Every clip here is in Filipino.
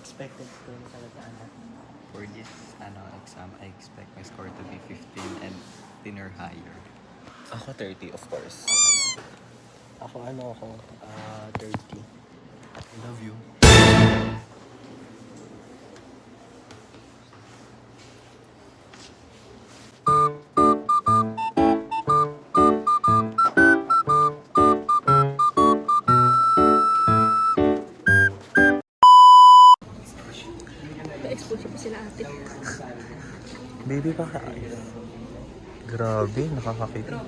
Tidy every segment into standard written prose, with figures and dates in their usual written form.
expected score mo talaga ano? For this exam, I expect my score to be 15 and 10 or higher. Ako 30, of course. Ako 30. I love you. Pa-expose pa sila ate. Baby pa ka. Grabe, nakakakita.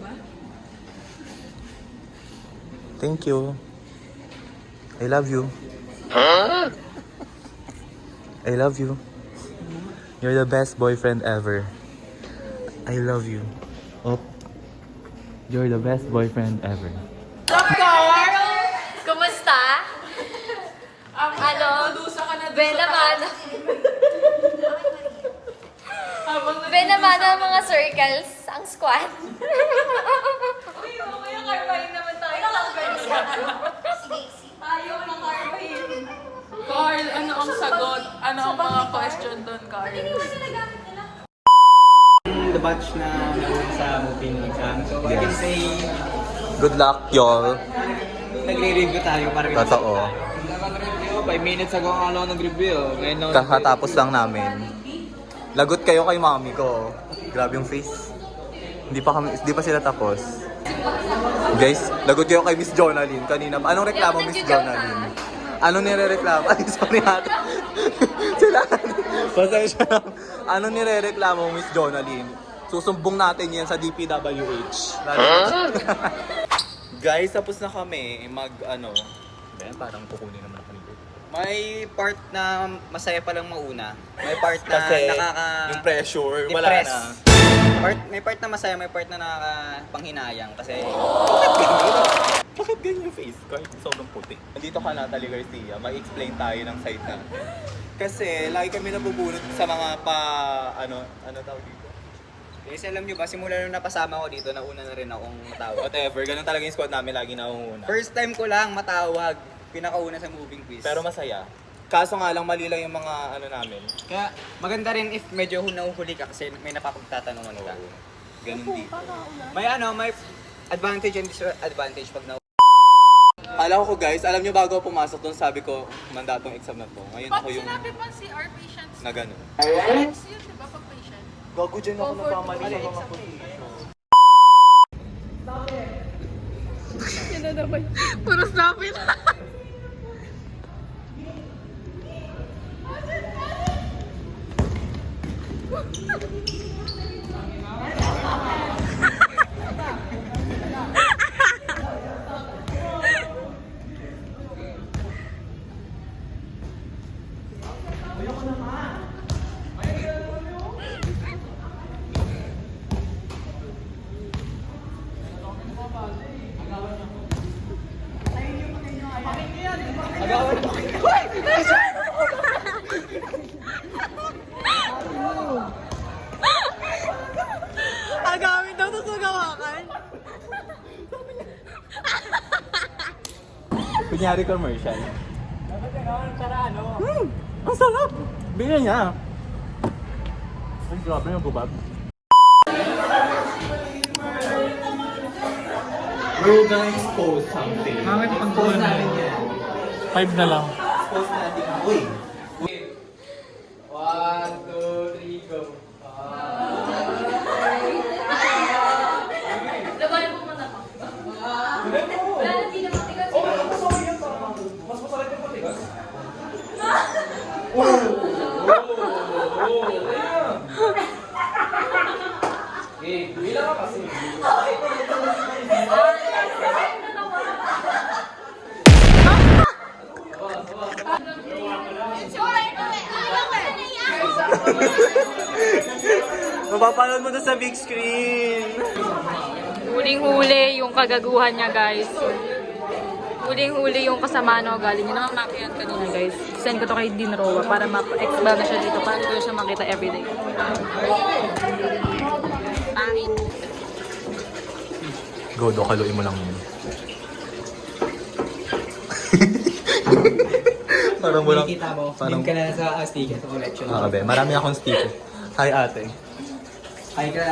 Thank you. I love you. I love you. You're the best boyfriend ever. I love you. Oh. You're the best boyfriend ever. Kumusta? Ben naman. Ben naman ang mga circles, ang squad. Uy, mamaya karbahin naman tayo. Ayaw na karbahin. Carl, ano ang sagot? Ano ang mga question doon, Carl? The batch na sa moving exam. So I can say, Good luck, y'all. nagre-review tayo para Totoo. 5 minutes ago ang nag-review. Ngayon Kakatapos lang namin. Lagot kayo kay mami ko. Grabe yung face. Hindi pa sila tapos. Guys, lagot kayo kay Miss Jonalyn kanina. Anong reklamo, Miss Jonalyn? Anong nire-reklamo? Ay, sorry natin. Sila. Pasensya lang. Anong nire-reklamo, Miss Jonalyn? Susumbong natin yan sa DPWH. Guys, tapos na kami parang kukunin naman kami. may part na masaya palang mauna. May part na Kasi yung pressure, wala depress. na. May part na masaya, may part na nakakapanghinayang. Kasi Bakit ganyan yung face ko? Sobrang puti. Nandito ka, Natalie Garcia. May-explain tayo ng side na. Kasi lagi kami nabubunot sa mga ano tawag dito? kasi alam nyo ba, simula nung napasama ko dito, nauna na rin akong matawag. Whatever, ganun talaga yung squad namin, lagi nauuna. First time ko lang matawag, pinakauna sa moving quiz. Pero masaya. Kaso nga lang, mali lang yung mga namin. Kaya maganda rin if medyo nahuhuli ka kasi may napapagtatanungan ka. Ganun dito. May advantage and disadvantage pag Alam ko guys, alam nyo bago ako pumasok doon, sabi ko, manda tong exam na to. Ngayon ako Pag yung sinabi pa si our patients, na ganun. patients yun, di ba? Pag patient. Gago dyan ako nagpamali sa mga Exam position. Yan na naman. Puro snapit. Agamit daw ito sa gawakan. Kunyari commercial. Ang sarap! Bigyan niya. Ay, grabe yung gubab. We're gonna expose something. Bakit pag-post natin yan? 5 na lang. expose natin. Uy! 1, 2, 3, go! Labayan mo muna ako. Wala, hindi na matigas. Mas masarap yung patigas? Bilang ka kasi. Mapapanood mo to sa big screen. Huling-huli yung kagaguhan niya, guys. Huling-huli yung kasama no, galing yun. Nakamakihan kanina, guys. Send ko to kay Dean Roa para ma-expel na siya dito. Para ko siya makita everyday. Pangit. Godo, kaluin mo lang yun. Parang walang... Nakikita mo, Parang... din ka na sa sticker, sa collection. Ah, be, marami akong sticker. Hi, ate. Hi ka,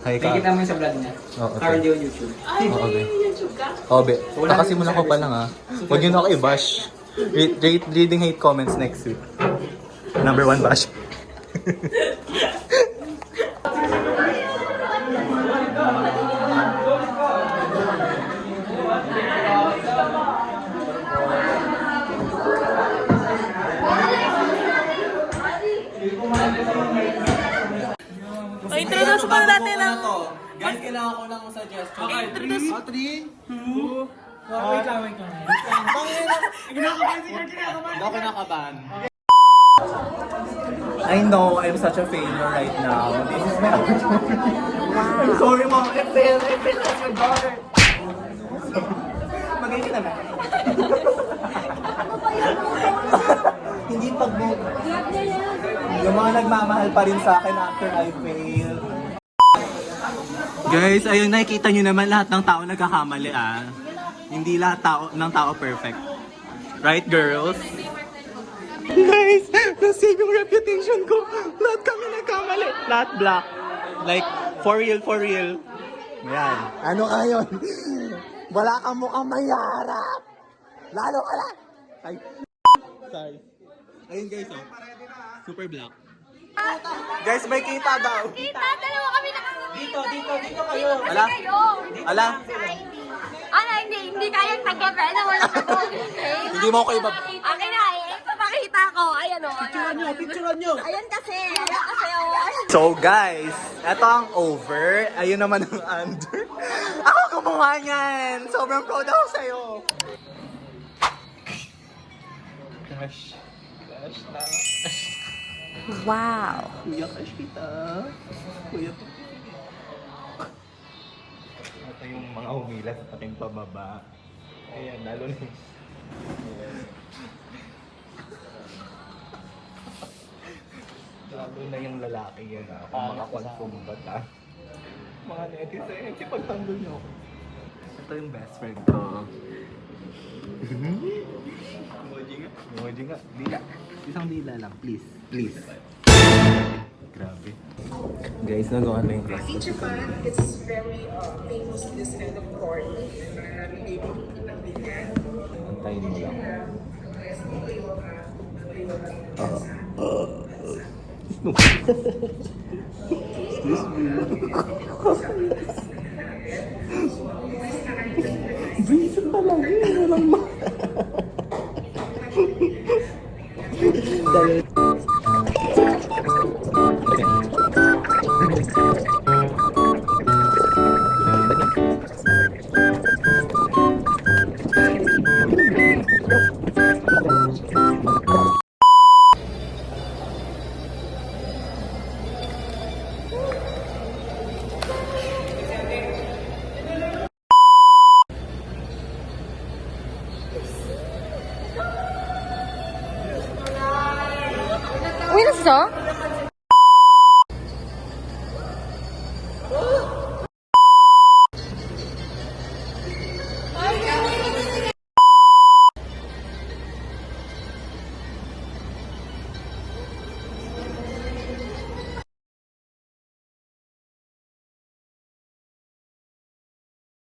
Hi ka. Nakikita mo yung sa vlog niya. Oo, okay. Cardio YouTube. Ay, Oo, may be. YouTube ka? Oh, be. Wala Nakasimula nang ko pa lang, ha. Huwag yun ako i-bash. Reading hate comments next week. Number 1 bash. O, introduce pa natin ang... Guys, kailangan ko lang suggestion. Introduce. 3, 2, wait lang. Hindi ako kinakabahan. I know I'm such a failure right now. This is my opportunity. I'm sorry, Mom. I failed as your daughter. Magaling ka naman. Hindi pag-book. Yung mga nagmamahal pa rin sa akin after I fail. Guys, ayun, nakikita nyo naman lahat ng tao nagkakamali, ah. Hindi lahat ng tao perfect. Right, girls? Guys, na-save yung reputation ko. Lahat kami nagkamali. Lahat black. Like, for real, for real. Ayan. Ano ka yun? Wala kang mukhang mayarap. Lalo ka lang. Ay, sorry. Ayun guys, oh. Super black. Guys, may kita daw. Kita, dalawa kami Dito kayo. Kasi Ala? kayo. Ala? Ano, hindi kayang tagapena. Wala ka doon. Hindi mo ako iba. Okay na, ipapakita ko. Ayan o. Picturean nyo. Ayan kasi, oh. So guys, eto ang over. Ayun naman ang under. Ako gumawa niyan. Sobrang proud ako sa'yo. Crush. Crush na. Wow. Kuya, crush kita. Kuya, ito yung mga umilas sa ating pababa. Ayan, lalo na yung... Ayan. Lalo na yung lalaki yan, ah. Kung makakonsume ba ta. Mga netizens, ipagtanggol nyo ako. Ito yung best friend ko. Emoji nga. Emoji nga. Dila. Isang dila lang, please. Please. Grabe. Guys, nagawa na yung class. In Japan, it's very famous this kind of corn. Antayin mo lang. Excuse me. Breeze pa lang yun. Walang ma... Uy, nasa?